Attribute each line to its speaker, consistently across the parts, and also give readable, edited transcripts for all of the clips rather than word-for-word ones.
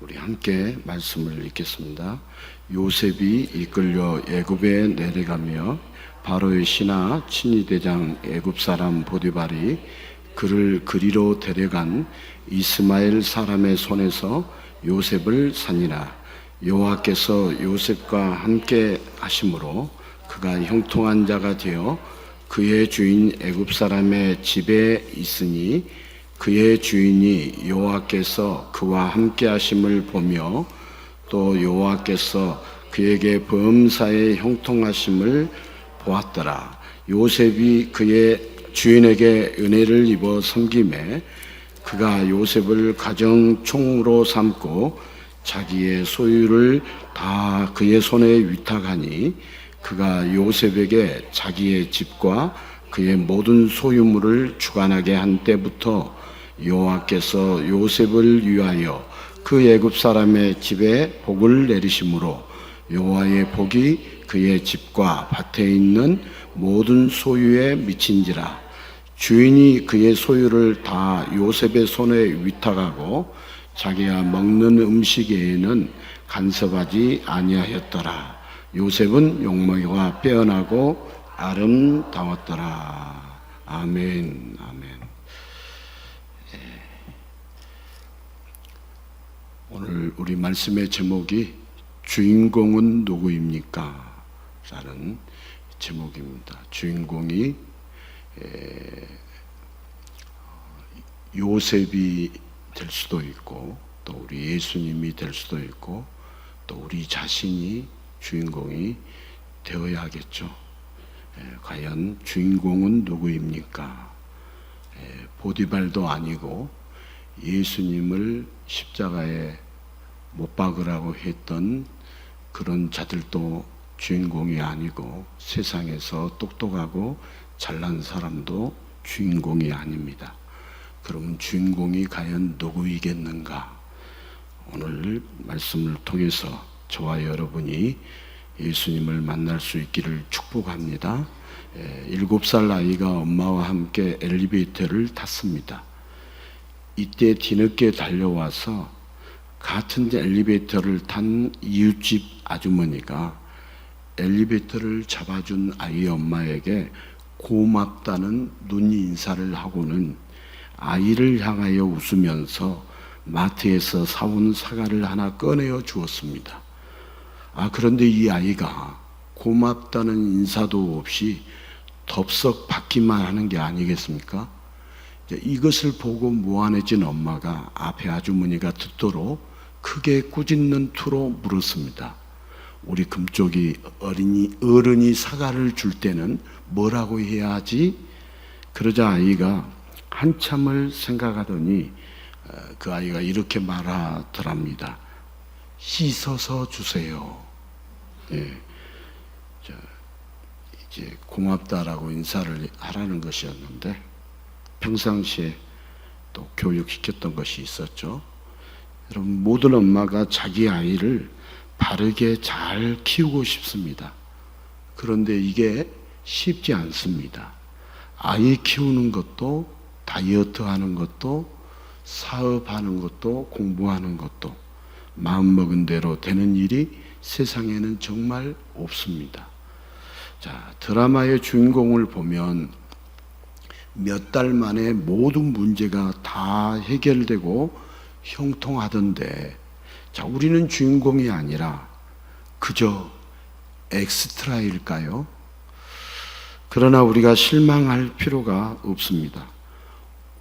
Speaker 1: 우리 함께 말씀을 읽겠습니다. 요셉이 이끌려 애굽에 내려가며 바로의 신하 친위대장 애굽 사람 보디발이 그를 그리로 데려간 이스마엘 사람의 손에서 요셉을 산이라. 여호와께서 요셉과 함께 하심으로 그가 형통한 자가 되어 그의 주인 애굽 사람의 집에 있으니 그의 주인이 여호와께서 그와 함께 하심을 보며 또 여호와께서 그에게 범사에 형통하심을 보았더라. 요셉이 그의 주인에게 은혜를 입어 섬김에 그가 요셉을 가정 총으로 삼고 자기의 소유를 다 그의 손에 위탁하니 그가 요셉에게 자기의 집과 그의 모든 소유물을 주관하게 한 때부터 여호와께서 요셉을 위하여 그 애굽 사람의 집에 복을 내리심으로 여호와의 복이 그의 집과 밭에 있는 모든 소유에 미친지라. 주인이 그의 소유를 다 요셉의 손에 위탁하고 자기가 먹는 음식 외에는 간섭하지 아니하였더라. 요셉은 용모가 빼어나고 아름다웠더라. 아멘. 아멘. 오늘 우리 말씀의 제목이 주인공은 누구입니까? 라는 제목입니다. 주인공이 요셉이 될 수도 있고 또 우리 예수님이 될 수도 있고 또 우리 자신이 주인공이 되어야 하겠죠. 과연 주인공은 누구입니까? 보디발도 아니고 예수님을 십자가에 못 박으라고 했던 그런 자들도 주인공이 아니고 세상에서 똑똑하고 잘난 사람도 주인공이 아닙니다. 그러면 주인공이 과연 누구이겠는가? 오늘 말씀을 통해서 저와 여러분이 예수님을 만날 수 있기를 축복합니다. 7살 아이가 엄마와 함께 엘리베이터를 탔습니다. 이때 뒤늦게 달려와서 같은 엘리베이터를 탄 이웃집 아주머니가 엘리베이터를 잡아준 아이 엄마에게 고맙다는 눈 인사를 하고는 아이를 향하여 웃으면서 마트에서 사온 사과를 하나 꺼내어 주었습니다. 그런데 이 아이가 고맙다는 인사도 없이 덥석 받기만 하는 게 아니겠습니까? 이것을 보고 무안해진 엄마가 앞에 아주머니가 듣도록 크게 꾸짖는 투로 물었습니다. 우리 금쪽이 어른이 사과를 줄 때는 뭐라고 해야 하지? 그러자 아이가 한참을 생각하더니 그 아이가 이렇게 말하더랍니다. 씻어서 주세요. 이제 고맙다라고 인사를 하라는 것이었는데 평상시에 또 교육시켰던 것이 있었죠. 여러분, 모든 엄마가 자기 아이를 바르게 잘 키우고 싶습니다. 그런데 이게 쉽지 않습니다. 아이 키우는 것도 다이어트 하는 것도 사업하는 것도 공부하는 것도 마음먹은 대로 되는 일이 세상에는 정말 없습니다. 자, 드라마의 주인공을 보면 몇 달 만에 모든 문제가 다 해결되고 형통하던데, 자, 우리는 주인공이 아니라 그저 엑스트라일까요? 그러나 우리가 실망할 필요가 없습니다.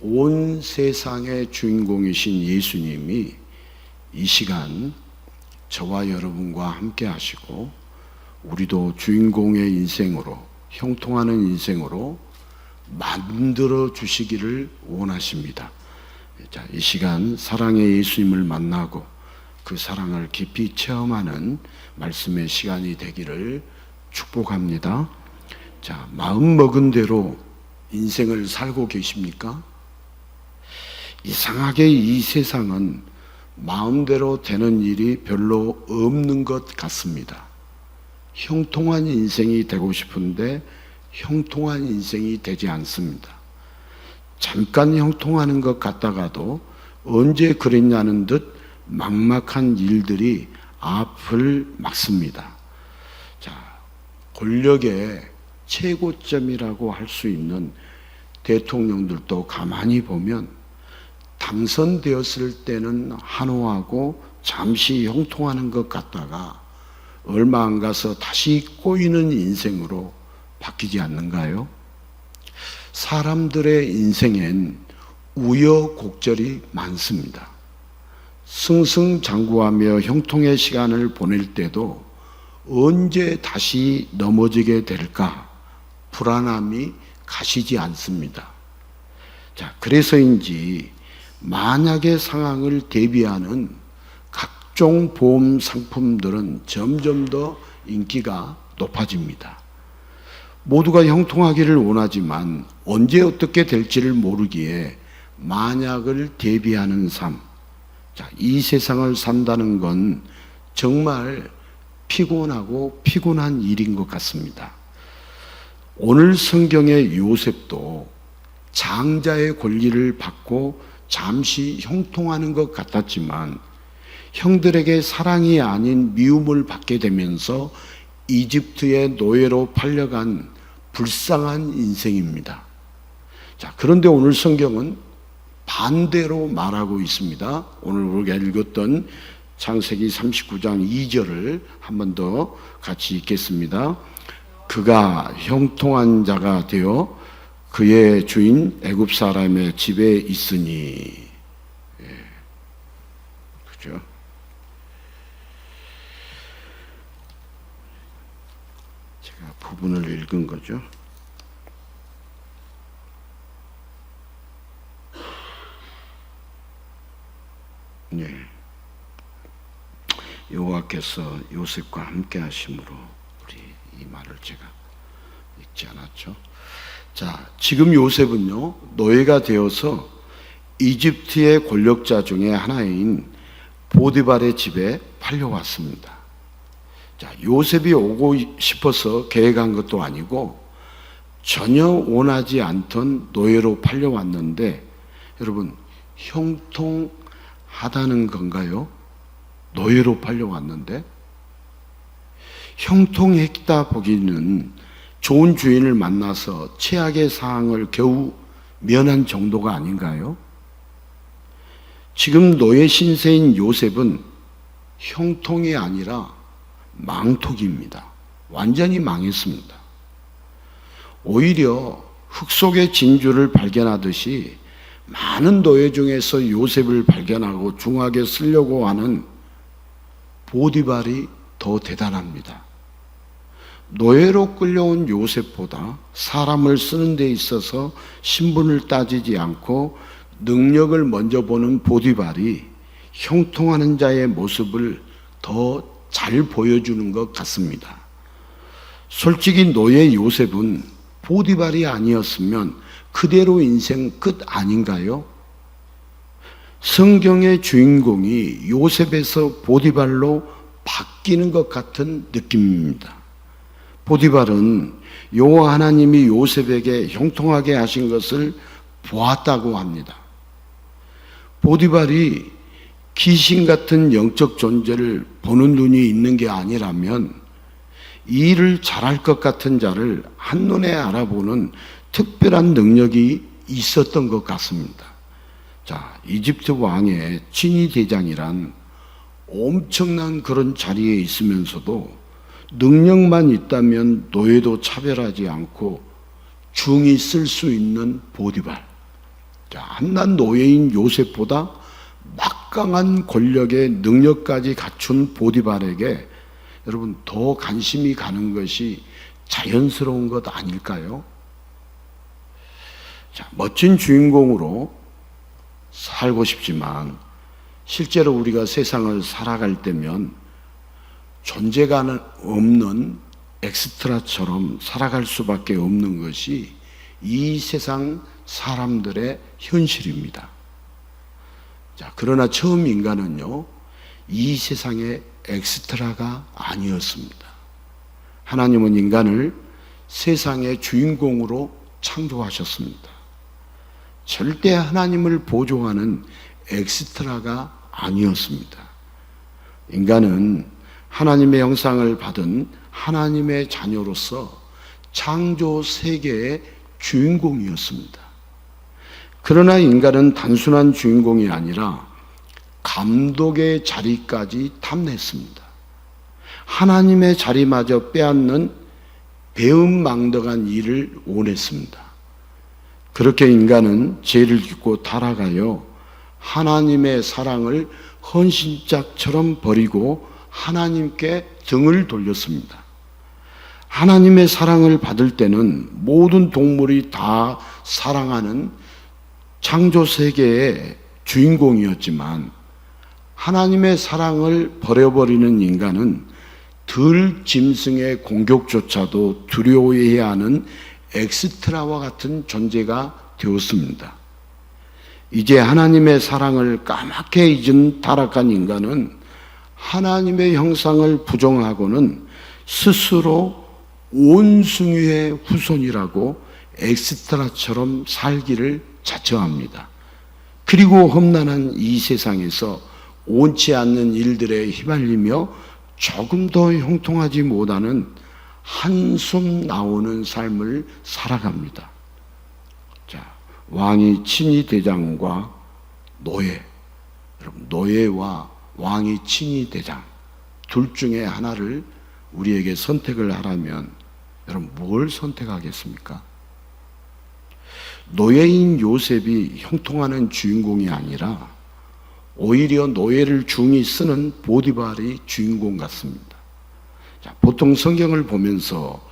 Speaker 1: 온 세상의 주인공이신 예수님이 이 시간 저와 여러분과 함께 하시고 우리도 주인공의 인생으로, 형통하는 인생으로 만들어 주시기를 원하십니다. 자, 이 시간 사랑의 예수님을 만나고 그 사랑을 깊이 체험하는 말씀의 시간이 되기를 축복합니다. 자, 마음 먹은 대로 인생을 살고 계십니까? 이상하게 이 세상은 마음대로 되는 일이 별로 없는 것 같습니다. 형통한 인생이 되고 싶은데 형통한 인생이 되지 않습니다. 잠깐 형통하는 것 같다가도 언제 그랬냐는 듯 막막한 일들이 앞을 막습니다. 자, 권력의 최고점이라고 할 수 있는 대통령들도 가만히 보면 당선되었을 때는 한호하고 잠시 형통하는 것 같다가 얼마 안 가서 다시 꼬이는 인생으로 바뀌지 않는가요? 사람들의 인생엔 우여곡절이 많습니다. 승승장구하며 형통의 시간을 보낼 때도 언제 다시 넘어지게 될까 불안함이 가시지 않습니다. 자, 그래서인지 만약의 상황을 대비하는 각종 보험 상품들은 점점 더 인기가 높아집니다. 모두가 형통하기를 원하지만 언제 어떻게 될지를 모르기에 만약을 대비하는 삶. 자, 이 세상을 산다는 건 정말 피곤하고 피곤한 일인 것 같습니다. 오늘 성경의 요셉도 장자의 권리를 받고 잠시 형통하는 것 같았지만 형들에게 사랑이 아닌 미움을 받게 되면서 이집트의 노예로 팔려간 불쌍한 인생입니다. 자, 그런데 오늘 성경은 반대로 말하고 있습니다. 오늘 우리가 읽었던 창세기 39장 2절을 한 번 더 같이 읽겠습니다. 그가 형통한 자가 되어 그의 주인 애굽 사람의 집에 있으니. 그죠? 제가 부분을 읽은 거죠. 네. 여호와께서 요셉과 함께 하심으로 우리 이 말을 제가 읽지 않았죠. 자, 지금 요셉은요 노예가 되어서 이집트의 권력자 중에 하나인 보디발의 집에 팔려왔습니다. 자, 요셉이 오고 싶어서 계획한 것도 아니고 전혀 원하지 않던 노예로 팔려왔는데 여러분 형통하다는 건가요? 노예로 팔려왔는데 형통했다 보기는 좋은 주인을 만나서 최악의 상황을 겨우 면한 정도가 아닌가요? 지금 노예 신세인 요셉은 형통이 아니라 망통입니다. 완전히 망했습니다. 오히려 흙 속의 진주를 발견하듯이 많은 노예 중에서 요셉을 발견하고 중하게 쓰려고 하는 보디발이 더 대단합니다. 노예로 끌려온 요셉보다 사람을 쓰는 데 있어서 신분을 따지지 않고 능력을 먼저 보는 보디발이 형통하는 자의 모습을 더 잘 보여주는 것 같습니다. 솔직히 노예 요셉은 보디발이 아니었으면 그대로 인생 끝 아닌가요? 성경의 주인공이 요셉에서 보디발로 바뀌는 것 같은 느낌입니다. 보디발은 여호와 하나님이 요셉에게 형통하게 하신 것을 보았다고 합니다. 보디발이 귀신 같은 영적 존재를 보는 눈이 있는 게 아니라면 이 일을 잘할 것 같은 자를 한눈에 알아보는 특별한 능력이 있었던 것 같습니다. 자, 이집트 왕의 친위 대장이란 엄청난 그런 자리에 있으면서도 능력만 있다면 노예도 차별하지 않고 중히 쓸 수 있는 보디발. 자, 한낱 노예인 요셉보다 막강한 권력의 능력까지 갖춘 보디발에게 여러분 더 관심이 가는 것이 자연스러운 것 아닐까요? 자, 멋진 주인공으로 살고 싶지만 실제로 우리가 세상을 살아갈 때면 존재가 없는 엑스트라처럼 살아갈 수밖에 없는 것이 이 세상 사람들의 현실입니다. 자, 그러나 처음 인간은요, 이 세상의 엑스트라가 아니었습니다. 하나님은 인간을 세상의 주인공으로 창조하셨습니다. 절대 하나님을 보조하는 엑스트라가 아니었습니다. 인간은 하나님의 형상을 받은 하나님의 자녀로서 창조 세계의 주인공이었습니다. 그러나 인간은 단순한 주인공이 아니라 감독의 자리까지 탐냈습니다. 하나님의 자리마저 빼앗는 배은망덕한 일을 원했습니다. 그렇게 인간은 죄를 짓고 타락하여 하나님의 사랑을 헌신짝처럼 버리고 하나님께 등을 돌렸습니다. 하나님의 사랑을 받을 때는 모든 동물이 다 사랑하는 창조 세계의 주인공이었지만 하나님의 사랑을 버려버리는 인간은 들 짐승의 공격조차도 두려워해야 하는 엑스트라와 같은 존재가 되었습니다. 이제 하나님의 사랑을 까맣게 잊은 타락한 인간은 하나님의 형상을 부정하고는 스스로 원숭이의 후손이라고 엑스트라처럼 살기를 자처합니다. 그리고 험난한 이 세상에서 옳지 않는 일들에 휘말리며 조금 더 형통하지 못하는 한숨 나오는 삶을 살아갑니다. 자, 왕이 친위 대장과 노예, 여러분 노예와 왕이 친위 대장 둘 중에 하나를 우리에게 선택을 하라면 여러분 뭘 선택하겠습니까? 노예인 요셉이 형통하는 주인공이 아니라 오히려 노예를 중히 쓰는 보디발이 주인공 같습니다. 자, 보통 성경을 보면서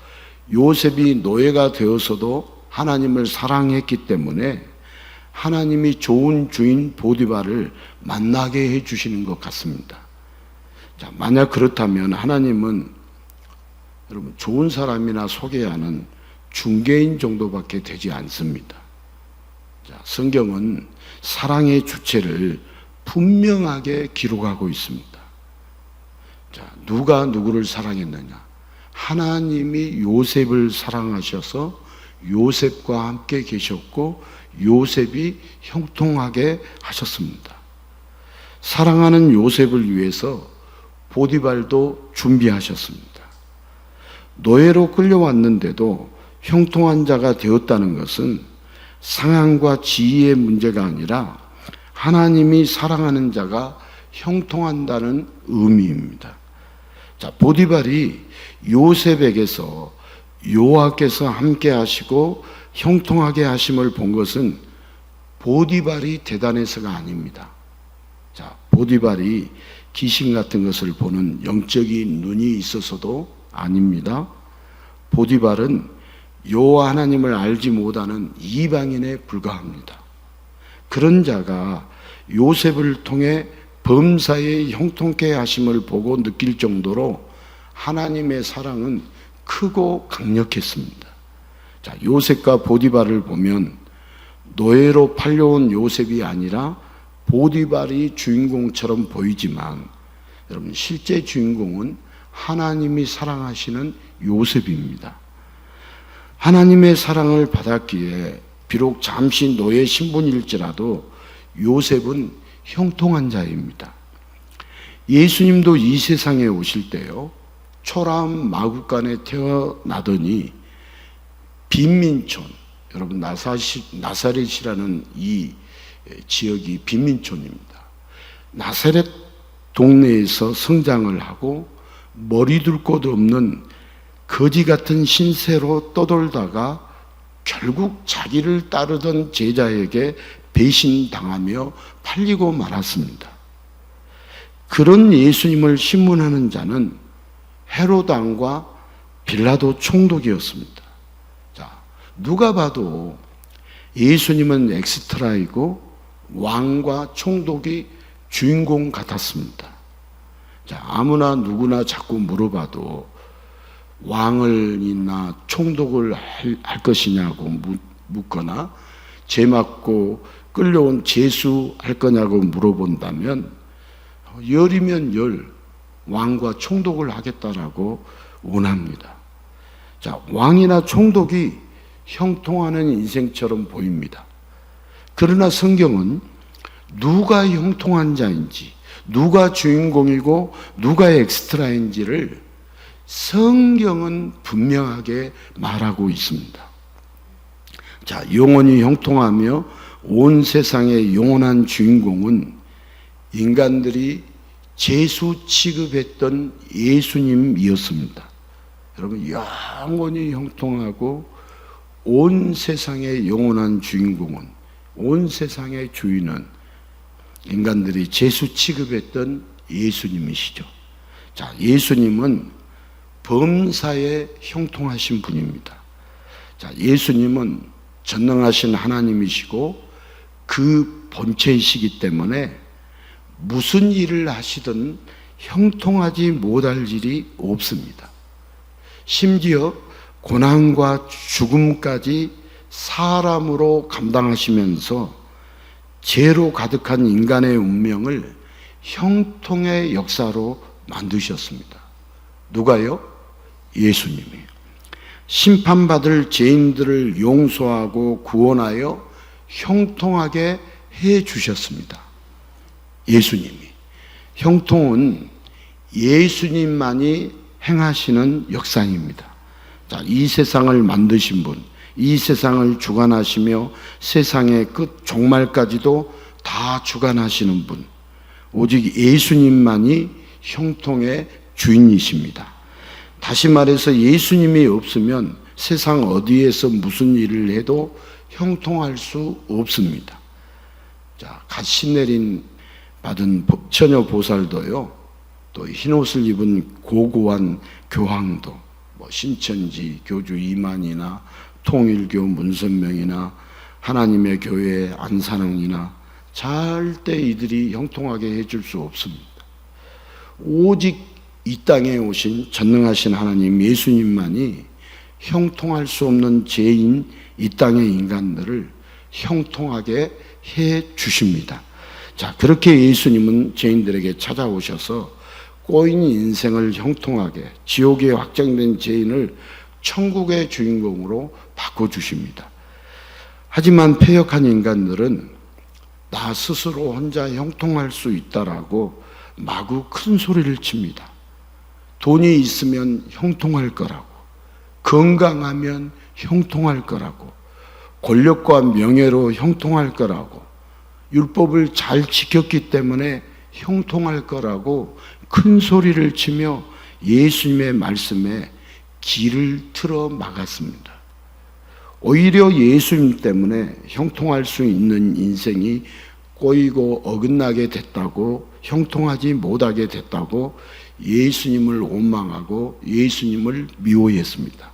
Speaker 1: 요셉이 노예가 되어서도 하나님을 사랑했기 때문에 하나님이 좋은 주인 보디발을 만나게 해주시는 것 같습니다. 자, 만약 그렇다면 하나님은 여러분 좋은 사람이나 소개하는 중개인 정도밖에 되지 않습니다. 자, 성경은 사랑의 주체를 분명하게 기록하고 있습니다. 자, 누가 누구를 사랑했느냐? 하나님이 요셉을 사랑하셔서 요셉과 함께 계셨고 요셉이 형통하게 하셨습니다. 사랑하는 요셉을 위해서 보디발도 준비하셨습니다. 노예로 끌려왔는데도 형통한 자가 되었다는 것은 상황과 지위의 문제가 아니라 하나님이 사랑하는 자가 형통한다는 의미입니다. 자, 보디발이 요셉에게서 여호와께서 함께 하시고 형통하게 하심을 본 것은 보디발이 대단해서가 아닙니다. 자, 보디발이 귀신 같은 것을 보는 영적인 눈이 있어서도 아닙니다. 보디발은 여호와 하나님을 알지 못하는 이방인에 불과합니다. 그런 자가 요셉을 통해 범사에 형통케 하심을 보고 느낄 정도로 하나님의 사랑은 크고 강력했습니다. 자, 요셉과 보디발을 보면 노예로 팔려온 요셉이 아니라 보디발이 주인공처럼 보이지만 여러분 실제 주인공은 하나님이 사랑하시는 요셉입니다. 하나님의 사랑을 받았기에 비록 잠시 노예 신분일지라도 요셉은 형통한 자입니다. 예수님도 이 세상에 오실 때요, 초라한 마구간에 태어나더니 빈민촌, 여러분 나사렛이라는 이 지역이 빈민촌입니다. 나사렛 동네에서 성장을 하고 머리 둘 곳 없는 거지 같은 신세로 떠돌다가 결국 자기를 따르던 제자에게 배신당하며 팔리고 말았습니다. 그런 예수님을 신문하는 자는 헤롯 왕과 빌라도 총독이었습니다. 자, 누가 봐도 예수님은 엑스트라이고 왕과 총독이 주인공 같았습니다. 자, 아무나 누구나 자꾸 물어봐도 왕을이나 총독을 할 것이냐고 묻거나 죄 맞고 끌려온 죄수 할 거냐고 물어본다면 열이면 열 왕과 총독을 하겠다라고 원합니다. 자, 왕이나 총독이 형통하는 인생처럼 보입니다. 그러나 성경은 누가 형통한 자인지, 누가 주인공이고 누가 엑스트라인지를 성경은 분명하게 말하고 있습니다. 자, 영원히 형통하며 온 세상의 영원한 주인공은 인간들이 죄수 취급했던 예수님이었습니다. 여러분, 영원히 형통하고 온 세상의 영원한 주인공은, 온 세상의 주인은 인간들이 죄수 취급했던 예수님이시죠. 자, 예수님은 범사에 형통하신 분입니다. 자, 예수님은 전능하신 하나님이시고 그 본체이시기 때문에 무슨 일을 하시든 형통하지 못할 일이 없습니다. 심지어 고난과 죽음까지 사람으로 감당하시면서 죄로 가득한 인간의 운명을 형통의 역사로 만드셨습니다. 누가요? 예수님이. 심판받을 죄인들을 용서하고 구원하여 형통하게 해 주셨습니다. 예수님이. 형통은 예수님만이 행하시는 역사입니다. 자, 이 세상을 만드신 분, 이 세상을 주관하시며 세상의 끝 종말까지도 다 주관하시는 분, 오직 예수님만이 형통의 주인이십니다. 다시 말해서 예수님이 없으면 세상 어디에서 무슨 일을 해도 형통할 수 없습니다. 자, 갓 신내림 받은 처녀 보살도요, 또 흰옷을 입은 고고한 교황도, 신천지 교주 이만희나 통일교 문선명이나 하나님의 교회 안산흥이나 절대 이들이 형통하게 해줄 수 없습니다. 오직 이 땅에 오신 전능하신 하나님 예수님만이 형통할 수 없는 죄인 이 땅의 인간들을 형통하게 해 주십니다. 자, 그렇게 예수님은 죄인들에게 찾아오셔서 꼬인 인생을 형통하게, 지옥에 확정된 죄인을 천국의 주인공으로 바꿔주십니다. 하지만 패역한 인간들은 나 스스로 혼자 형통할 수 있다라고 마구 큰 소리를 칩니다. 돈이 있으면 형통할 거라고, 건강하면 형통할 거라고, 권력과 명예로 형통할 거라고, 율법을 잘 지켰기 때문에 형통할 거라고 큰 소리를 치며 예수님의 말씀에 길을 틀어 막았습니다. 오히려 예수님 때문에 형통할 수 있는 인생이 꼬이고 어긋나게 됐다고, 형통하지 못하게 됐다고 예수님을 원망하고 예수님을 미워했습니다.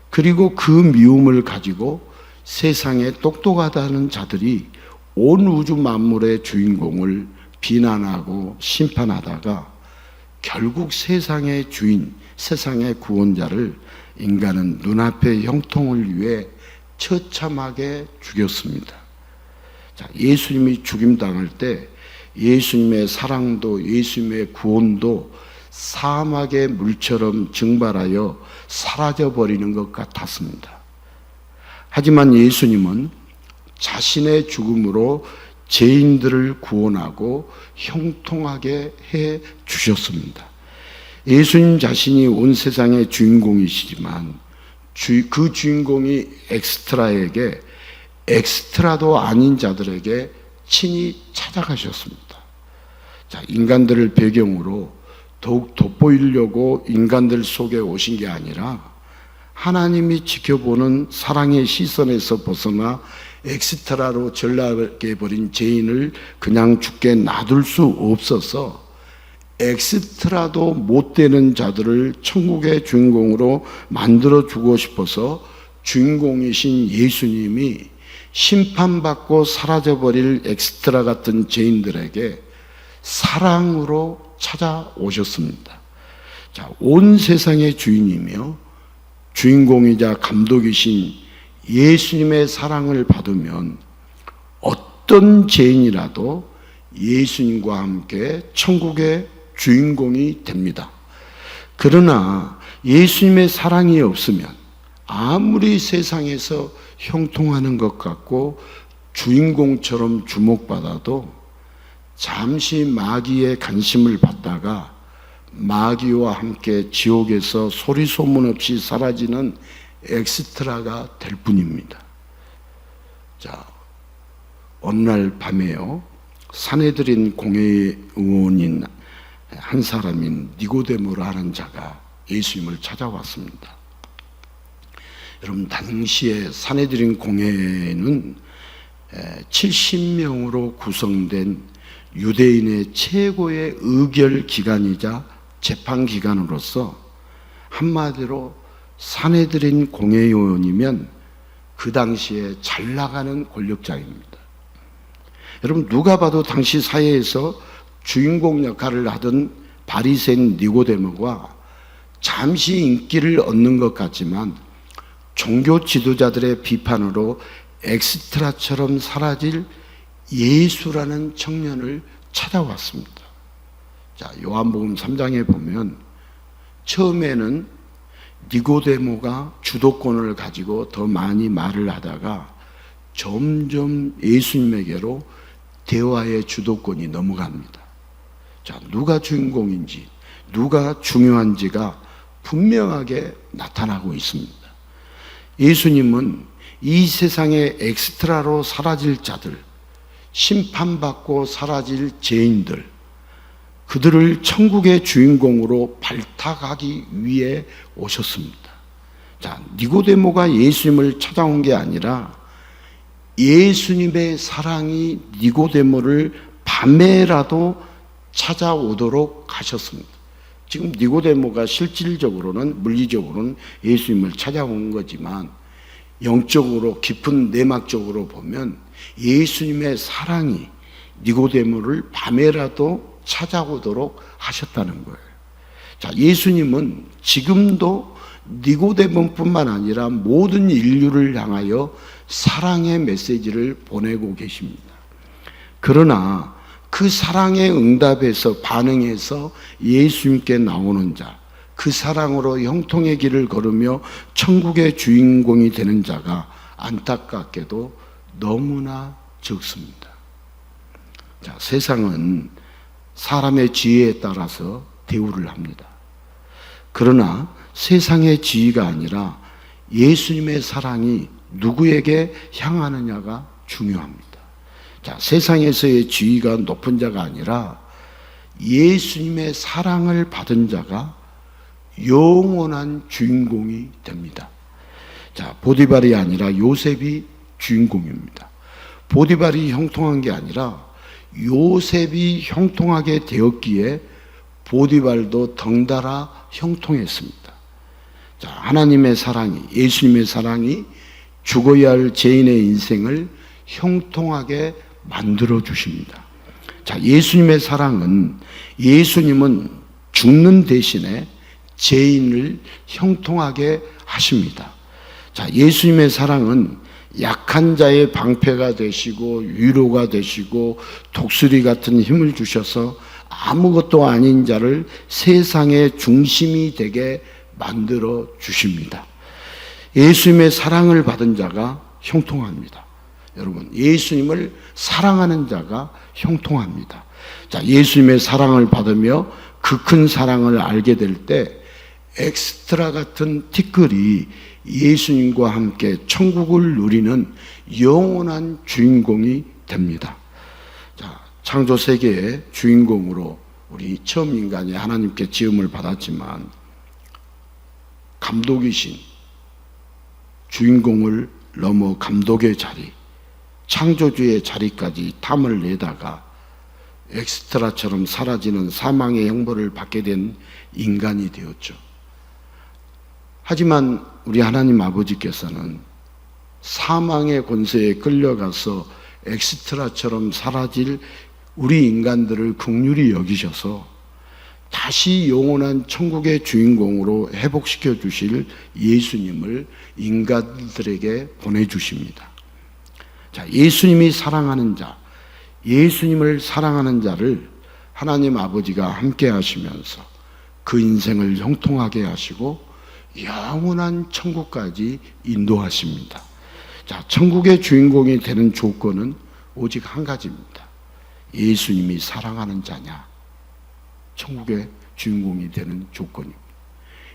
Speaker 1: 그리고 그 미움을 가지고 세상에 똑똑하다는 자들이 온 우주 만물의 주인공을 비난하고 심판하다가 결국 세상의 주인, 세상의 구원자를 인간은 눈앞의 형통을 위해 처참하게 죽였습니다. 자, 예수님이 죽임당할 때 예수님의 사랑도 예수님의 구원도 사막의 물처럼 증발하여 사라져버리는 것 같았습니다. 하지만 예수님은 자신의 죽음으로 죄인들을 구원하고 형통하게 해 주셨습니다. 예수님 자신이 온 세상의 주인공이시지만 그 주인공이 엑스트라에게, 엑스트라도 아닌 자들에게 친히 찾아가셨습니다. 자, 인간들을 배경으로 더욱 돋보이려고 인간들 속에 오신 게 아니라 하나님이 지켜보는 사랑의 시선에서 벗어나 엑스트라로 전락해버린 죄인을 그냥 죽게 놔둘 수 없어서 엑스트라도 못 되는 자들을 천국의 주인공으로 만들어주고 싶어서 주인공이신 예수님이 심판받고 사라져버릴 엑스트라 같은 죄인들에게 사랑으로 찾아오셨습니다. 자, 온 세상의 주인이며 주인공이자 감독이신 예수님의 사랑을 받으면 어떤 죄인이라도 예수님과 함께 천국의 주인공이 됩니다. 그러나 예수님의 사랑이 없으면 아무리 세상에서 형통하는 것 같고 주인공처럼 주목받아도 잠시 마귀의 관심을 받다가 마귀와 함께 지옥에서 소리 소문 없이 사라지는 엑스트라가 될 뿐입니다. 자, 어느 날 밤에요, 산헤드린 공회의원인 한 사람인 니고데모라는 자가 예수님을 찾아왔습니다. 여러분, 당시에 산헤드린 공회는 70명으로 구성된 유대인의 최고의 의결 기관이자 재판 기관으로서 한마디로 산헤드린 공회의원이면 그 당시에 잘 나가는 권력자입니다. 여러분, 누가 봐도 당시 사회에서 주인공 역할을 하던 바리새인 니고데모가 잠시 인기를 얻는 것 같지만 종교 지도자들의 비판으로 엑스트라처럼 사라질 예수라는 청년을 찾아왔습니다. 자, 요한복음 3장에 보면 처음에는 니고데모가 주도권을 가지고 더 많이 말을 하다가 점점 예수님에게로 대화의 주도권이 넘어갑니다. 자, 누가 주인공인지, 누가 중요한지가 분명하게 나타나고 있습니다. 예수님은 이 세상의 엑스트라로 사라질 자들, 심판받고 사라질 죄인들, 그들을 천국의 주인공으로 발탁하기 위해 오셨습니다. 자, 니고데모가 예수님을 찾아온 게 아니라 예수님의 사랑이 니고데모를 밤에라도 찾아오도록 하셨습니다. 지금 니고데모가 실질적으로는, 물리적으로는 예수님을 찾아온 거지만 영적으로, 깊은 내막적으로 보면 예수님의 사랑이 니고데모를 밤에라도 찾아오도록 하셨다는 거예요. 자, 예수님은 지금도 니고데모뿐만 아니라 모든 인류를 향하여 사랑의 메시지를 보내고 계십니다. 그러나 그 사랑의 응답에서 반응해서 예수님께 나오는 자, 그 사랑으로 형통의 길을 걸으며 천국의 주인공이 되는 자가 안타깝게도 너무나 적습니다. 자, 세상은 사람의 지혜에 따라서 대우를 합니다. 그러나 세상의 지혜가 아니라 예수님의 사랑이 누구에게 향하느냐가 중요합니다. 자, 세상에서의 지위가 높은 자가 아니라 예수님의 사랑을 받은 자가 영원한 주인공이 됩니다. 자, 보디발이 아니라 요셉이 주인공입니다. 보디발이 형통한 게 아니라 요셉이 형통하게 되었기에 보디발도 덩달아 형통했습니다. 자, 하나님의 사랑이, 예수님의 사랑이 죽어야 할 죄인의 인생을 형통하게 만들어 주십니다. 자, 예수님의 사랑은, 예수님은 죽는 대신에 죄인을 형통하게 하십니다. 자, 예수님의 사랑은 약한 자의 방패가 되시고 위로가 되시고 독수리 같은 힘을 주셔서 아무것도 아닌 자를 세상의 중심이 되게 만들어 주십니다. 예수님의 사랑을 받은 자가 형통합니다. 여러분, 예수님을 사랑하는 자가 형통합니다. 자, 예수님의 사랑을 받으며 그 큰 사랑을 알게 될 때 엑스트라 같은 티끌이 예수님과 함께 천국을 누리는 영원한 주인공이 됩니다. 자, 창조 세계의 주인공으로 우리 처음 인간이 하나님께 지음을 받았지만 감독이신 주인공을 넘어 감독의 자리, 창조주의 자리까지 탐을 내다가 엑스트라처럼 사라지는 사망의 형벌을 받게 된 인간이 되었죠. 하지만 우리 하나님 아버지께서는 사망의 권세에 끌려가서 엑스트라처럼 사라질 우리 인간들을 긍휼히 여기셔서 다시 영원한 천국의 주인공으로 회복시켜 주실 예수님을 인간들에게 보내주십니다. 자, 예수님이 사랑하는 자, 예수님을 사랑하는 자를 하나님 아버지가 함께 하시면서 그 인생을 형통하게 하시고 영원한 천국까지 인도하십니다. 자, 천국의 주인공이 되는 조건은 오직 한 가지입니다. 예수님이 사랑하는 자냐. 천국의 주인공이 되는 조건입니다.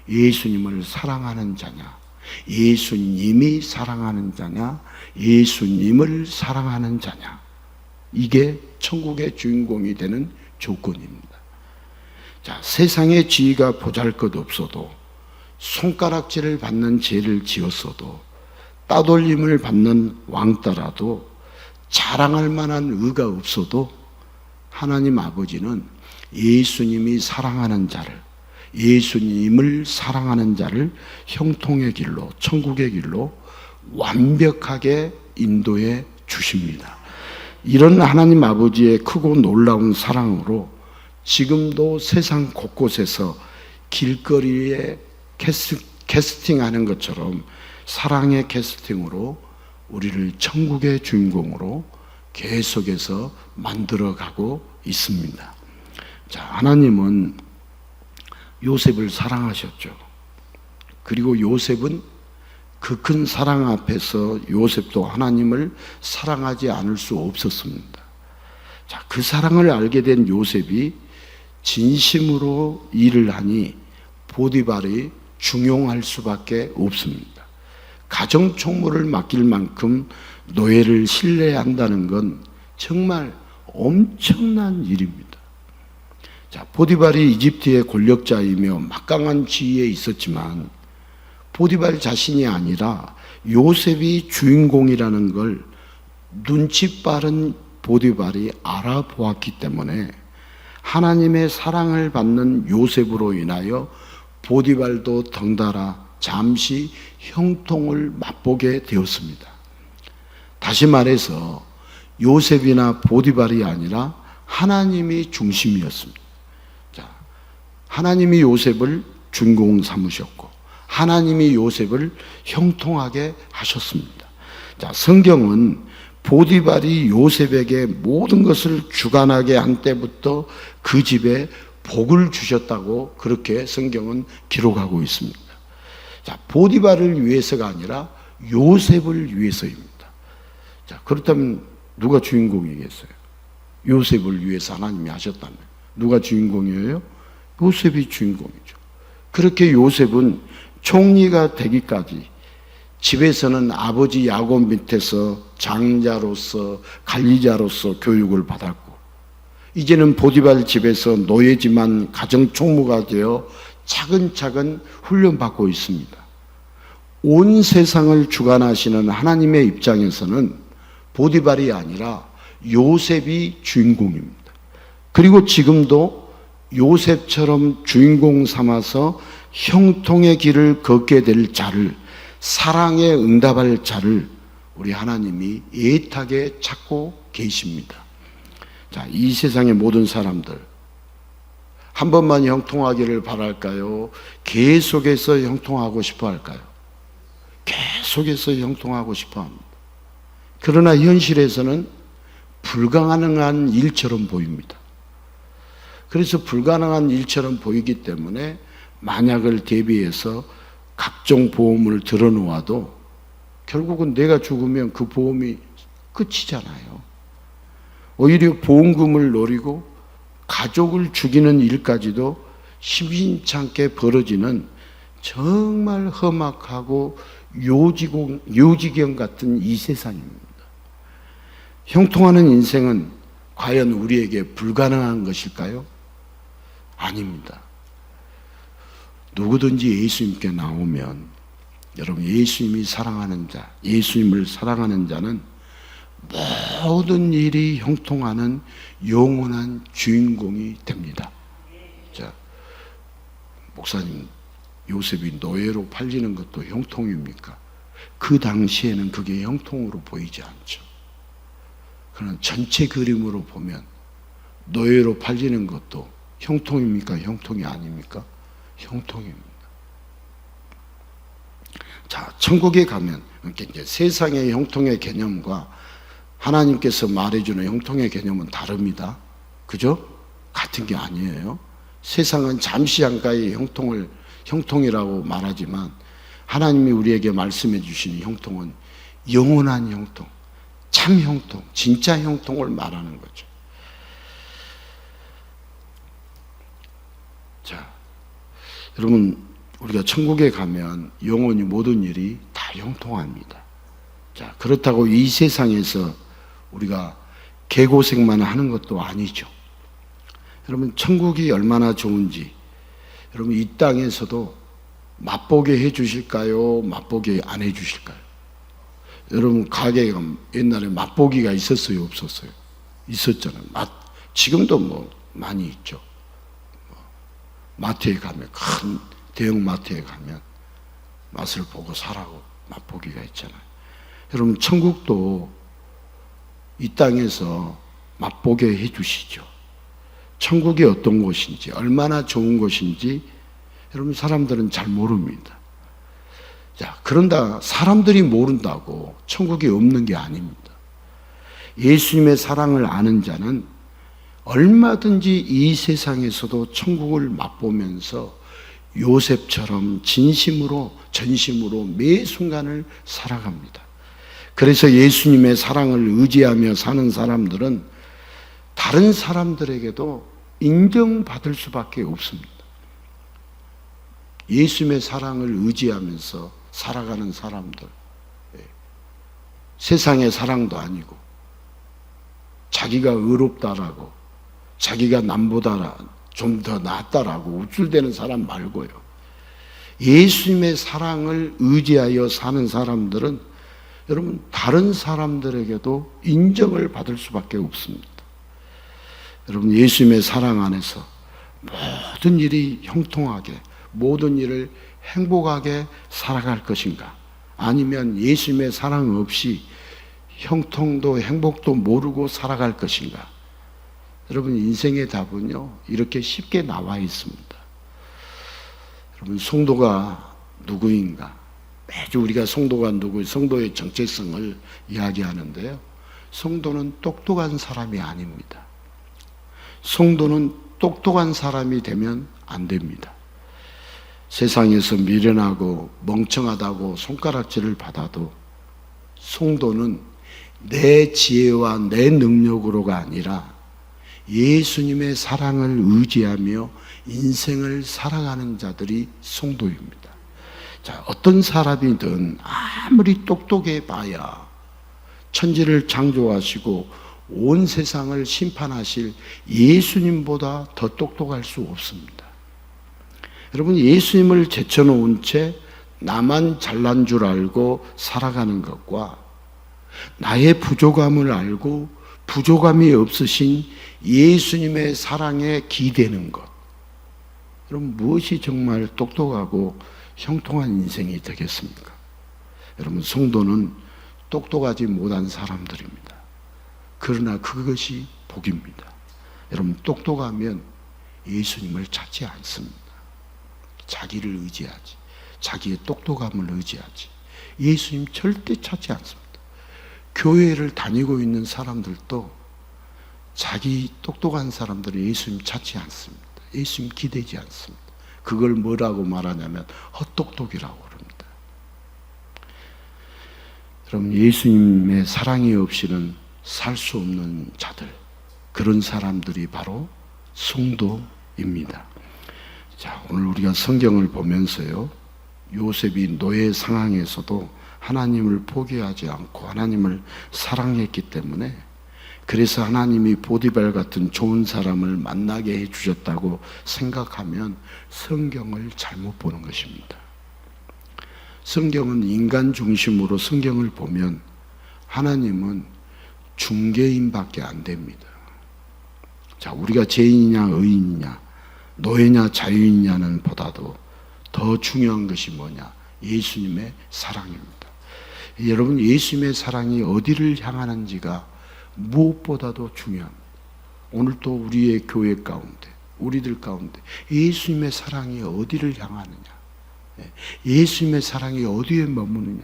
Speaker 1: 예수님을 사랑하는 자냐, 예수님이 사랑하는 자냐, 예수님을 사랑하는 자냐. 이게 천국의 주인공이 되는 조건입니다. 자, 세상의 지위가 보잘것없어도, 손가락질을 받는 죄를 지었어도, 따돌림을 받는 왕따라도, 자랑할 만한 의가 없어도 하나님 아버지는 예수님이 사랑하는 자를, 예수님을 사랑하는 자를 형통의 길로, 천국의 길로 완벽하게 인도해 주십니다. 이런 하나님 아버지의 크고 놀라운 사랑으로 지금도 세상 곳곳에서 길거리에 캐스팅하는 것처럼 사랑의 캐스팅으로 우리를 천국의 주인공으로 계속해서 만들어가고 있습니다. 자, 하나님은 요셉을 사랑하셨죠. 그리고 요셉은 그 큰 사랑 앞에서 요셉도 하나님을 사랑하지 않을 수 없었습니다. 자, 그 사랑을 알게 된 요셉이 진심으로 일을 하니 보디발이 중용할 수밖에 없습니다. 가정 총무를 맡길 만큼 노예를 신뢰한다는 건 정말 엄청난 일입니다. 자, 보디발이 이집트의 권력자이며 막강한 지위에 있었지만 보디발 자신이 아니라 요셉이 주인공이라는 걸 눈치 빠른 보디발이 알아보았기 때문에 하나님의 사랑을 받는 요셉으로 인하여 보디발도 덩달아 잠시 형통을 맛보게 되었습니다. 다시 말해서 요셉이나 보디발이 아니라 하나님이 중심이었습니다. 자, 하나님이 요셉을 주인공 삼으셨고 하나님이 요셉을 형통하게 하셨습니다. 자, 성경은 보디발이 요셉에게 모든 것을 주관하게 한 때부터 그 집에 복을 주셨다고 그렇게 성경은 기록하고 있습니다. 자, 보디발을 위해서가 아니라 요셉을 위해서입니다. 자, 그렇다면 누가 주인공이겠어요? 요셉을 위해서 하나님이 하셨다면 누가 주인공이에요? 요셉이 주인공이죠. 그렇게 요셉은 총리가 되기까지 집에서는 아버지 야곱 밑에서 장자로서 관리자로서 교육을 받았고 이제는 보디발 집에서 노예지만 가정총무가 되어 차근차근 훈련받고 있습니다. 온 세상을 주관하시는 하나님의 입장에서는 보디발이 아니라 요셉이 주인공입니다. 그리고 지금도 요셉처럼 주인공 삼아서 형통의 길을 걷게 될 자를, 사랑에 응답할 자를 우리 하나님이 애타게 찾고 계십니다. 자, 이 세상의 모든 사람들 한 번만 형통하기를 바랄까요? 계속해서 형통하고 싶어 할까요? 계속해서 형통하고 싶어 합니다. 그러나 현실에서는 불가능한 일처럼 보입니다. 그래서 불가능한 일처럼 보이기 때문에 만약을 대비해서 각종 보험을 들어놓아도 결국은 내가 죽으면 그 보험이 끝이잖아요. 오히려 보험금을 노리고 가족을 죽이는 일까지도 심심찮게 벌어지는 정말 험악하고 요지경 같은 이 세상입니다. 형통하는 인생은 과연 우리에게 불가능한 것일까요? 아닙니다. 누구든지 예수님께 나오면 여러분 예수님이 사랑하는 자, 예수님을 사랑하는 자는 모든 일이 형통하는 영원한 주인공이 됩니다. 자, 목사님, 요셉이 노예로 팔리는 것도 형통입니까? 그 당시에는 그게 형통으로 보이지 않죠. 그러나 전체 그림으로 보면 노예로 팔리는 것도 형통입니까? 형통이 아닙니까? 형통입니다. 자, 천국에 가면 이제 세상의 형통의 개념과 하나님께서 말해주는 형통의 개념은 다릅니다. 그죠? 같은 게 아니에요. 세상은 잠시 한가의 형통이라고 말하지만 하나님이 우리에게 말씀해 주시는 형통은 영원한 형통, 참 형통, 진짜 형통을 말하는 거죠. 자, 여러분, 우리가 천국에 가면 영원히 모든 일이 다 형통합니다. 자, 그렇다고 이 세상에서 우리가 개고생만 하는 것도 아니죠. 여러분, 천국이 얼마나 좋은지, 여러분, 이 땅에서도 맛보게 해 주실까요? 맛보게 안 해 주실까요? 여러분, 가게가 옛날에 맛보기가 있었어요? 없었어요? 있었잖아요. 지금도 뭐 많이 있죠. 마트에 가면, 큰 대형 마트에 가면 맛을 보고 사라고 맛보기가 있잖아요. 여러분, 천국도 이 땅에서 맛보게 해 주시죠. 천국이 어떤 곳인지, 얼마나 좋은 곳인지 여러분, 사람들은 잘 모릅니다. 자, 그런다 사람들이 모른다고 천국이 없는 게 아닙니다. 예수님의 사랑을 아는 자는 얼마든지 이 세상에서도 천국을 맛보면서 요셉처럼 진심으로 전심으로 매 순간을 살아갑니다. 그래서 예수님의 사랑을 의지하며 사는 사람들은 다른 사람들에게도 인정받을 수밖에 없습니다. 예수님의 사랑을 의지하면서 살아가는 사람들, 세상의 사랑도 아니고 자기가 의롭다라고, 자기가 남보다 좀 더 낫다라고 우쭐대는 사람 말고요, 예수님의 사랑을 의지하여 사는 사람들은 여러분, 다른 사람들에게도 인정을 받을 수밖에 없습니다. 여러분, 예수님의 사랑 안에서 모든 일이 형통하게, 모든 일을 행복하게 살아갈 것인가? 아니면 예수님의 사랑 없이 형통도 행복도 모르고 살아갈 것인가? 여러분, 인생의 답은요, 이렇게 쉽게 나와 있습니다. 여러분, 성도가 누구인가? 매주 우리가 성도가 누구, 성도의 정체성을 이야기하는데요, 성도는 똑똑한 사람이 아닙니다. 성도는 똑똑한 사람이 되면 안 됩니다. 세상에서 미련하고 멍청하다고 손가락질을 받아도 성도는 내 지혜와 내 능력으로가 아니라 예수님의 사랑을 의지하며 인생을 살아가는 자들이 성도입니다. 자, 어떤 사람이든 아무리 똑똑해 봐야 천지를 창조하시고 온 세상을 심판하실 예수님보다 더 똑똑할 수 없습니다. 여러분, 예수님을 제쳐놓은 채 나만 잘난 줄 알고 살아가는 것과 나의 부족함을 알고 부족함이 없으신 예수님의 사랑에 기대는 것, 여러분, 무엇이 정말 똑똑하고 형통한 인생이 되겠습니까? 여러분, 성도는 똑똑하지 못한 사람들입니다. 그러나 그것이 복입니다. 여러분, 똑똑하면 예수님을 찾지 않습니다. 자기를 의지하지, 자기의 똑똑함을 의지하지, 예수님 절대 찾지 않습니다. 교회를 다니고 있는 사람들도 자기 똑똑한 사람들은 예수님 찾지 않습니다. 예수님 기대지 않습니다. 그걸 뭐라고 말하냐면 헛똑똑이라고 그럽니다. 여러분, 예수님의 사랑이 없이는 살 수 없는 자들, 그런 사람들이 바로 성도입니다. 자, 오늘 우리가 성경을 보면서요, 요셉이 노예 상황에서도 하나님을 포기하지 않고 하나님을 사랑했기 때문에, 그래서 하나님이 보디발 같은 좋은 사람을 만나게 해주셨다고 생각하면 성경을 잘못 보는 것입니다. 성경은 인간 중심으로 성경을 보면 하나님은 중개인밖에 안 됩니다. 자, 우리가 죄인이냐 의인이냐, 노예냐 자유인냐는 보다도 더 중요한 것이 뭐냐? 예수님의 사랑입니다. 여러분, 예수님의 사랑이 어디를 향하는지가 무엇보다도 중요합니다. 오늘 또 우리의 교회 가운데, 우리들 가운데 예수님의 사랑이 어디를 향하느냐, 예수님의 사랑이 어디에 머무느냐,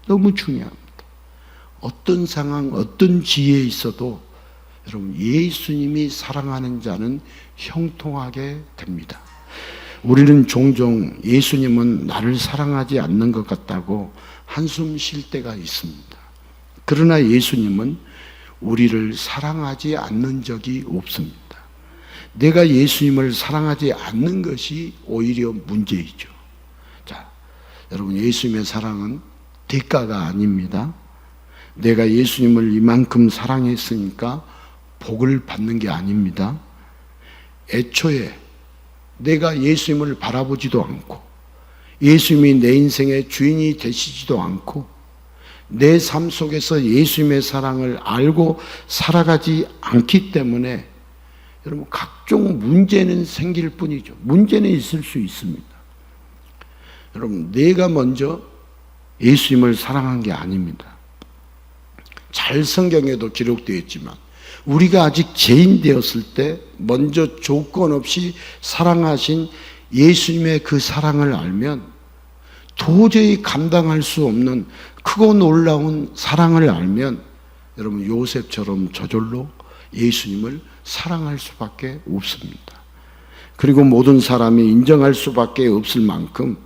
Speaker 1: 너무 중요합니다. 어떤 상황, 어떤 지혜에 있어도 여러분, 예수님이 사랑하는 자는 형통하게 됩니다. 우리는 종종 예수님은 나를 사랑하지 않는 것 같다고 한숨 쉴 때가 있습니다. 그러나 예수님은 우리를 사랑하지 않는 적이 없습니다. 내가 예수님을 사랑하지 않는 것이 오히려 문제이죠. 자, 여러분, 예수님의 사랑은 대가가 아닙니다. 내가 예수님을 이만큼 사랑했으니까 복을 받는 게 아닙니다. 애초에 내가 예수님을 바라보지도 않고 예수님이 내 인생의 주인이 되시지도 않고 내 삶 속에서 예수님의 사랑을 알고 살아가지 않기 때문에 여러분, 각종 문제는 생길 뿐이죠. 문제는 있을 수 있습니다. 여러분, 내가 먼저 예수님을 사랑한 게 아닙니다. 잘 성경에도 기록되어 있지만 우리가 아직 죄인 되었을 때 먼저 조건 없이 사랑하신 예수님의 그 사랑을 알면 도저히 감당할 수 없는 크고 놀라운 사랑을 알면 여러분, 요셉처럼 저절로 예수님을 사랑할 수밖에 없습니다. 그리고 모든 사람이 인정할 수밖에 없을 만큼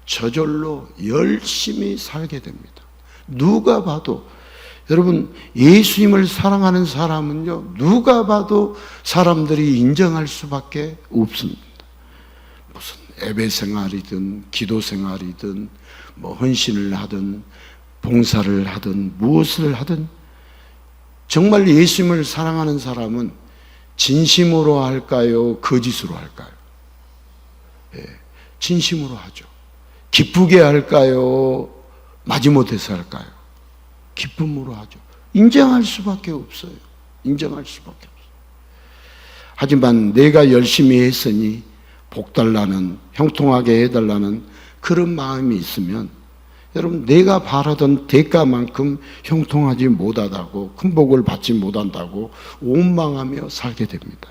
Speaker 1: 저절로 열심히 살게 됩니다. 누가 봐도 여러분, 예수님을 사랑하는 사람은요, 누가 봐도 사람들이 인정할 수밖에 없습니다. 무슨 예배 생활이든 기도 생활이든 뭐 헌신을 하든 봉사를 하든 무엇을 하든 정말 예수님을 사랑하는 사람은 진심으로 할까요? 거짓으로 할까요? 예, 진심으로 하죠. 기쁘게 할까요? 마지못해서 할까요? 기쁨으로 하죠. 인정할 수밖에 없어요. 인정할 수밖에 없어요. 하지만 내가 열심히 했으니 복 달라는, 형통하게 해달라는 그런 마음이 있으면 여러분, 내가 바라던 대가만큼 형통하지 못하다고, 큰 복을 받지 못한다고 원망하며 살게 됩니다.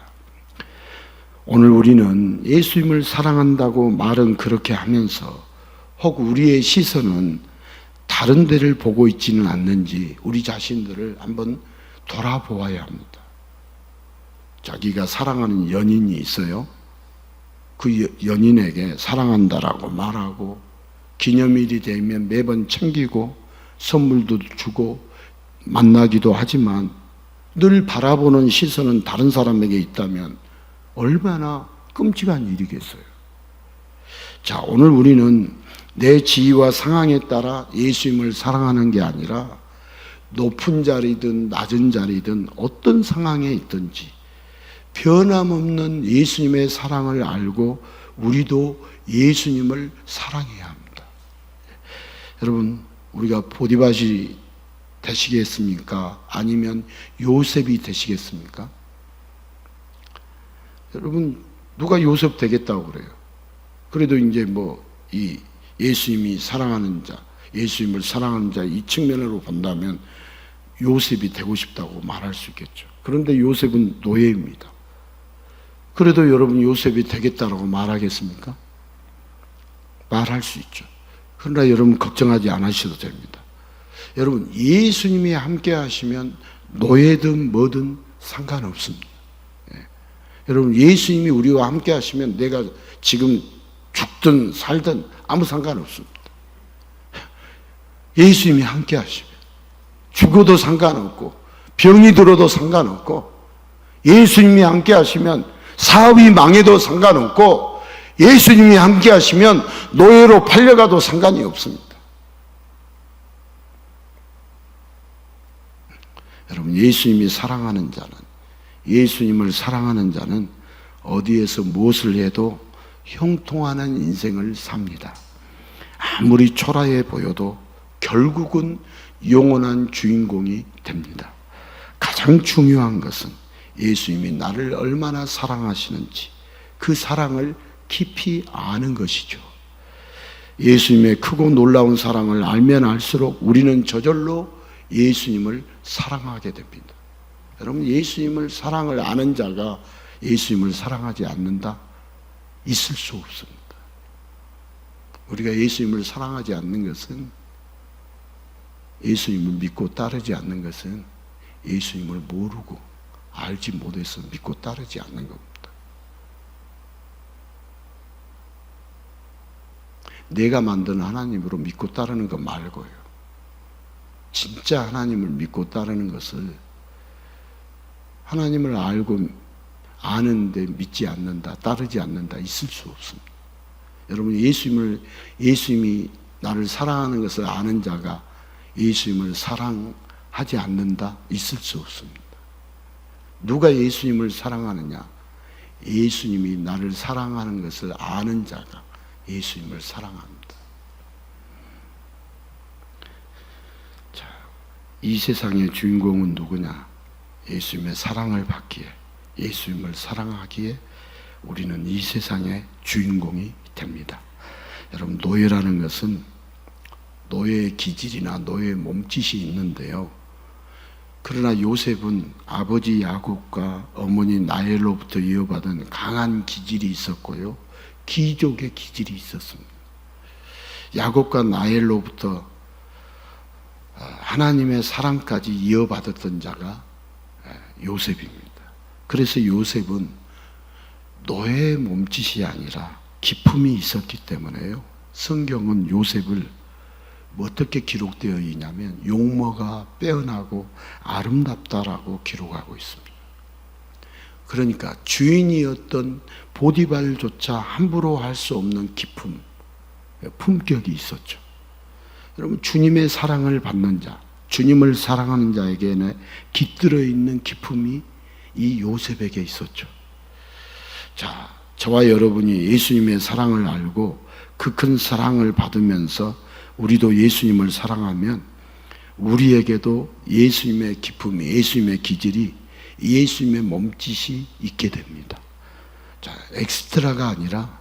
Speaker 1: 오늘 우리는 예수님을 사랑한다고 말은 그렇게 하면서 혹 우리의 시선은 다른 데를 보고 있지는 않는지 우리 자신들을 한번 돌아보아야 합니다. 자기가 사랑하는 연인이 있어요. 그 연인에게 사랑한다라고 말하고 기념일이 되면 매번 챙기고 선물도 주고 만나기도 하지만 늘 바라보는 시선은 다른 사람에게 있다면 얼마나 끔찍한 일이겠어요. 자, 오늘 우리는 내 지위와 상황에 따라 예수님을 사랑하는 게 아니라 높은 자리든 낮은 자리든 어떤 상황에 있든지 변함없는 예수님의 사랑을 알고 우리도 예수님을 사랑해야 합니다. 여러분, 우리가 보디밭이 되시겠습니까? 아니면 요셉이 되시겠습니까? 여러분, 누가 요셉 되겠다고 그래요? 그래도 이제 이 예수님이 사랑하는 자, 예수님을 사랑하는 자 이 측면으로 본다면 요셉이 되고 싶다고 말할 수 있겠죠. 그런데 요셉은 노예입니다. 그래도 여러분, 요셉이 되겠다라고 말하겠습니까? 말할 수 있죠. 그러나 여러분, 걱정하지 않으셔도 됩니다. 여러분, 예수님이 함께 하시면 노예든 뭐든 상관없습니다. 예. 여러분, 예수님이 우리와 함께 하시면 내가 지금 죽든 살든 아무 상관없습니다. 예수님이 함께 하시면 죽어도 상관없고 병이 들어도 상관없고 예수님이 함께 하시면 사업이 망해도 상관없고 예수님이 함께 하시면 노예로 팔려가도 상관이 없습니다. 여러분, 예수님이 사랑하는 자는, 예수님을 사랑하는 자는 어디에서 무엇을 해도 형통하는 인생을 삽니다. 아무리 초라해 보여도 결국은 영원한 주인공이 됩니다. 가장 중요한 것은 예수님이 나를 얼마나 사랑하시는지 그 사랑을 깊이 아는 것이죠. 예수님의 크고 놀라운 사랑을 알면 알수록 우리는 저절로 예수님을 사랑하게 됩니다. 여러분, 예수님을 사랑을 아는 자가 예수님을 사랑하지 않는다? 있을 수 없습니다. 우리가 예수님을 사랑하지 않는 것은, 예수님을 믿고 따르지 않는 것은 예수님을 모르고 알지 못해서 믿고 따르지 않는 겁니다. 내가 만든 하나님으로 믿고 따르는 것 말고요. 진짜 하나님을 믿고 따르는 것을, 하나님을 알고 아는데 믿지 않는다, 따르지 않는다, 있을 수 없습니다. 여러분, 예수님이 나를 사랑하는 것을 아는 자가 예수님을 사랑하지 않는다, 있을 수 없습니다. 누가 예수님을 사랑하느냐? 예수님이 나를 사랑하는 것을 아는 자가 예수님을 사랑합니다. 자, 이 세상의 주인공은 누구냐? 예수님의 사랑을 받기에, 예수님을 사랑하기에 우리는 이 세상의 주인공이 됩니다. 여러분, 노예라는 것은 노예의 기질이나 노예의 몸짓이 있는데요. 그러나 요셉은 아버지 야곱과 어머니 라헬로부터 이어받은 강한 기질이 있었고요, 귀족의 기질이 있었습니다. 야곱과 라헬로부터 하나님의 사랑까지 이어받았던 자가 요셉입니다. 그래서 요셉은 노예의 몸짓이 아니라 기품이 있었기 때문에요, 성경은 요셉을 어떻게 기록되어 있냐면 용모가 빼어나고 아름답다라고 기록하고 있습니다. 그러니까 주인이었던 보디발조차 함부로 할 수 없는 기품, 품격이 있었죠. 여러분, 주님의 사랑을 받는 자, 주님을 사랑하는 자에게는 깃들어 있는 기품이 이 요셉에게 있었죠. 자, 저와 여러분이 예수님의 사랑을 알고 그 큰 사랑을 받으면서 우리도 예수님을 사랑하면 우리에게도 예수님의 기품이, 예수님의 기질이, 예수님의 몸짓이 있게 됩니다. 자, 엑스트라가 아니라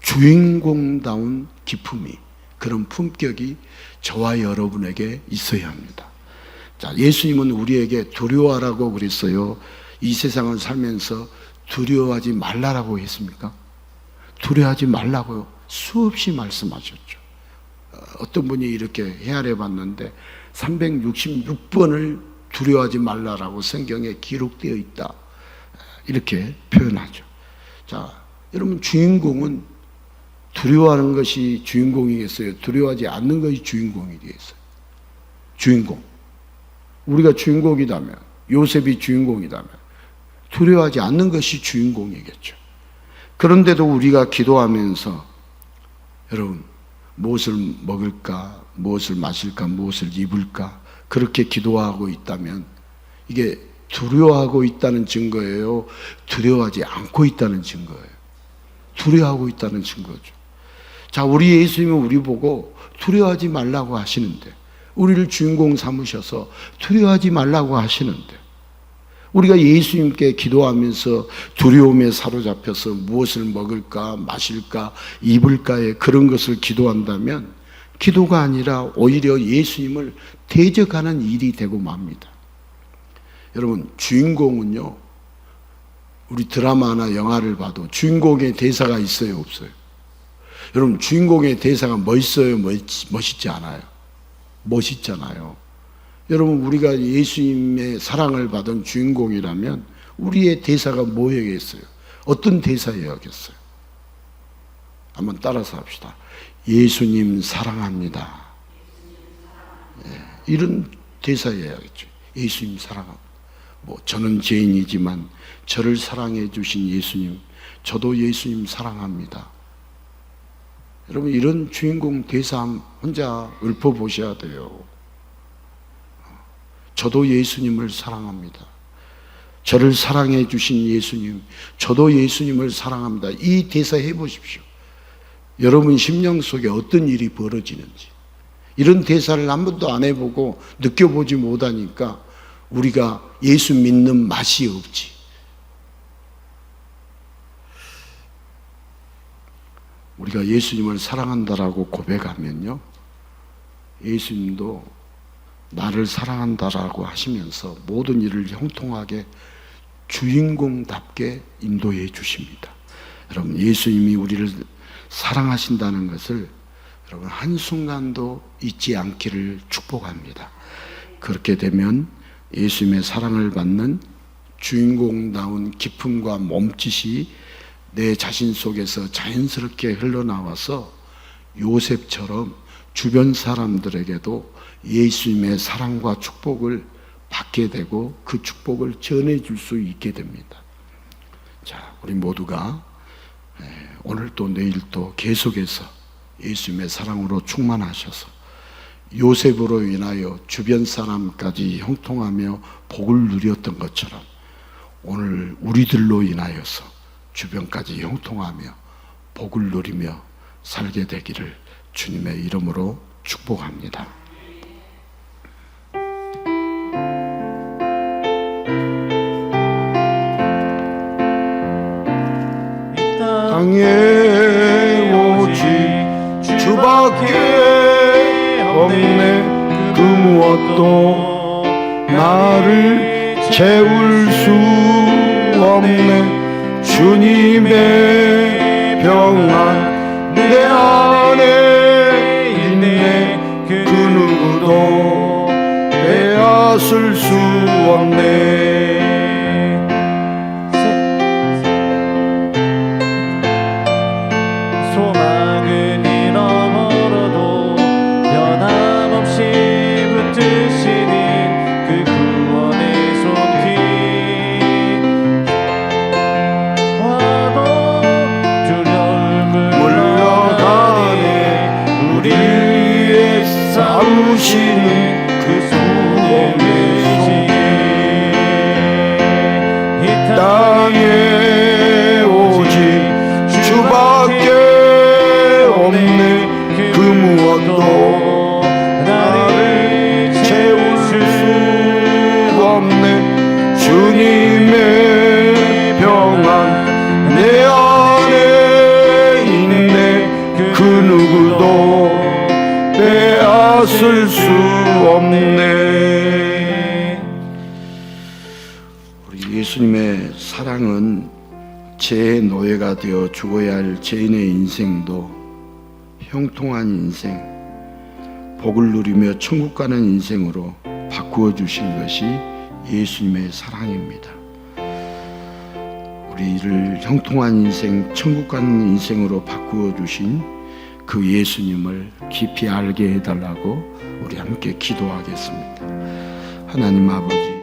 Speaker 1: 주인공다운 기품이, 그런 품격이 저와 여러분에게 있어야 합니다. 자, 예수님은 우리에게 두려워하라고 그랬어요? 이 세상을 살면서 두려워하지 말라라고 했습니까? 두려워하지 말라고요, 수없이 말씀하셨죠. 어떤 분이 이렇게 헤아려 봤는데 366번을 두려워하지 말라라고 성경에 기록되어 있다, 이렇게 표현하죠. 자, 여러분, 주인공은 두려워하는 것이 주인공이겠어요? 두려워하지 않는 것이 주인공이 되겠어요? 주인공, 우리가 주인공이라면, 요셉이 주인공이라면 두려워하지 않는 것이 주인공이겠죠. 그런데도 우리가 기도하면서 여러분, 무엇을 먹을까, 무엇을 마실까, 무엇을 입을까, 그렇게 기도하고 있다면 이게 두려워하고 있다는 증거예요? 두려워하지 않고 있다는 증거예요? 두려워하고 있다는 증거죠. 자, 우리 예수님은 우리 보고 두려워하지 말라고 하시는데, 우리를 주인공 삼으셔서 두려워하지 말라고 하시는데, 우리가 예수님께 기도하면서 두려움에 사로잡혀서 무엇을 먹을까, 마실까, 입을까에 그런 것을 기도한다면 기도가 아니라 오히려 예수님을 대적하는 일이 되고 맙니다. 여러분, 주인공은요, 우리 드라마나 영화를 봐도 주인공의 대사가 있어요, 없어요? 여러분, 주인공의 대사가 멋있어요, 멋있지 않아요? 멋있잖아요. 여러분, 우리가 예수님의 사랑을 받은 주인공이라면 우리의 대사가 뭐여야겠어요? 어떤 대사여야겠어요? 한번 따라서 합시다. 예수님 사랑합니다. 예, 이런 대사여야겠죠. 예수님 사랑합니다. 저는 죄인이지만 저를 사랑해 주신 예수님, 저도 예수님 사랑합니다. 여러분, 이런 주인공 대사 혼자 읊어보셔야 돼요. 저도 예수님을 사랑합니다. 저를 사랑해 주신 예수님, 저도 예수님을 사랑합니다. 이 대사 해보십시오. 여러분 심령 속에 어떤 일이 벌어지는지. 이런 대사를 한 번도 안 해보고 느껴보지 못하니까 우리가 예수 믿는 맛이 없지. 우리가 예수님을 사랑한다라고 고백하면요, 예수님도 나를 사랑한다라고 하시면서 모든 일을 형통하게 주인공답게 인도해 주십니다. 여러분, 예수님이 우리를 사랑하신다는 것을 여러분 한순간도 잊지 않기를 축복합니다. 그렇게 되면 예수님의 사랑을 받는 주인공다운 기쁨과 몸짓이 내 자신 속에서 자연스럽게 흘러나와서 요셉처럼 주변 사람들에게도 예수님의 사랑과 축복을 받게 되고 그 축복을 전해줄 수 있게 됩니다. 자, 우리 모두가 오늘 또 내일 또 계속해서 예수님의 사랑으로 충만하셔서 요셉으로 인하여 주변 사람까지 형통하며 복을 누렸던 것처럼 오늘 우리들로 인하여서 주변까지 형통하며 복을 누리며 살게 되기를 주님의 이름으로 축복합니다. 땅에 오직 주밖에 없네. 그 무엇도 나를 채울 수 없네. 주님의 평안 내 안에 있네. 그 누구도 빼앗을 수 없네.
Speaker 2: 소망을 잃어버려도 변함없이 붙드시는 그 구원의 손길 와도 두려움을 물러가네. 우리를 위해 싸우시는 그 구원의 손길 이 땅에 오직 주밖에 없네. 그 무엇도 나를 채울 수 없네. 주님의 평안 내 안에 있네. 그 누구도 빼앗을 수 없네. 우리 예수님의 사랑은 죄의 노예가 되어 죽어야 할 죄인의 인생도 형통한 인생, 복을 누리며 천국 가는 인생으로 바꾸어 주신 것이 예수님의 사랑입니다. 우리를 형통한 인생, 천국 가는 인생으로 바꾸어 주신 그 예수님을 깊이 알게 해달라고 우리 함께 기도하겠습니다. 하나님 아버지,